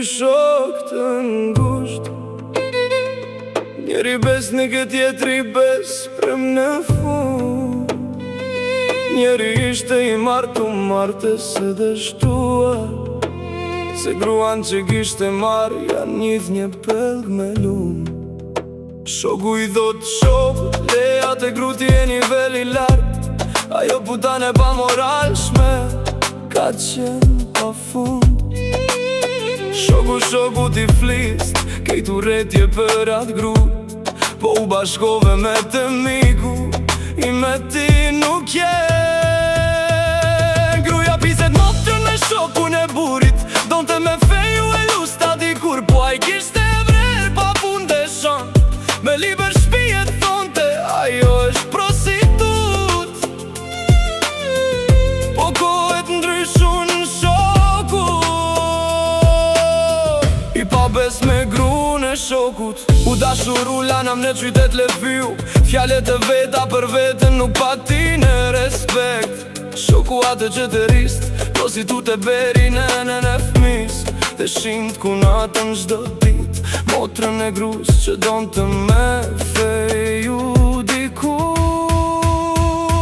shok të ngusht, njeri besnik e tjetri besprem në fund. Njeri ishte i martu marte se dështuar, se gruan që kishte marrë janë njith një pelg me lumë. Shoku i thot shok, leja të gruti e niveli lartë, ajo putane pa moralshme ka qenë pa fund. Shoku t'i flist, kejt uretje për atë gru, po u bashkove me të miku, i me ti nuk je. Gruja piset motrën me shokun e burit, donte me feju e lusta dikur, po a i kishte vrer pa fundeshon, me liber shpijet thonte, ajo është prostitut. Po kohet ndryshun në shoku, i pa bes me gru në shokut. U dashur u lanam në qytet Lëviu, fjallet e veta për vetën nuk pati në respekt. Shoku atë që të rist, prostitut e beri në fmis, dhe shind ku natën çdo dit, motrën e grus që don të me feju diku.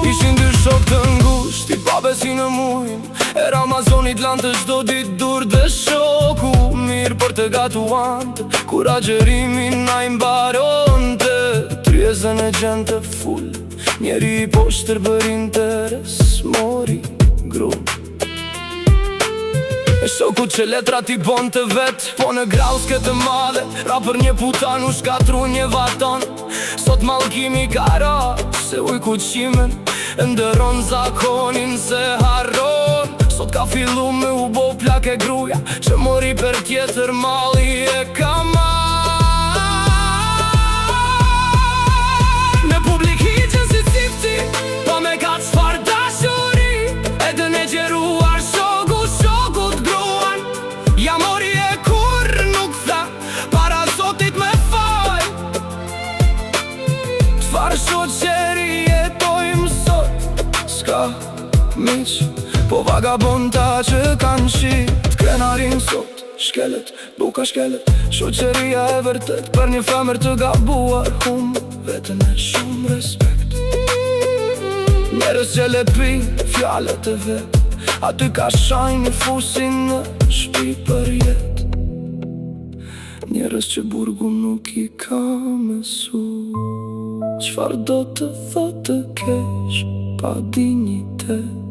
Ishin dy shok të ngusht, i pa besi në mujn, e Ramazonit lanë të çdo dit dur. Dhe shoku mirë për të gatuante, kur agjerimin na i mbaronte, tryezën e gjente full, njeri i poshtër për interes mori grum. E shoku që letra t'i bon të vet, po në graus këtë madhe, ra për një putan u shkatru një vaton. Sot mallkimi ka ra, se uj kuqimen, ndëron zakonin se harron. Sot ka fillu me u bo plak e gruja, që mori për tjetër mali e ka marr. Në publik hiqen si sifti, pa me ka qfar dashuri, e dë ne gjeruar shokut gruan. Ja mori e kur nuk tha, para Zotit me faj. Qfar shoqeri jetojmë sot, s'ka miq, po vagabonda që kanë shit. Krenarin sot, shkelet, buka shkelet, shoqeria e vërtet për një femër të gabuar, hum vetën e shumë respekt. Njerës që le pi fjallet e vet, aty ka shajnë një fusin në shpi për jet. Njerës që burgu nuk i ka mësu, qfar do të thotë të kesh pa dignitet.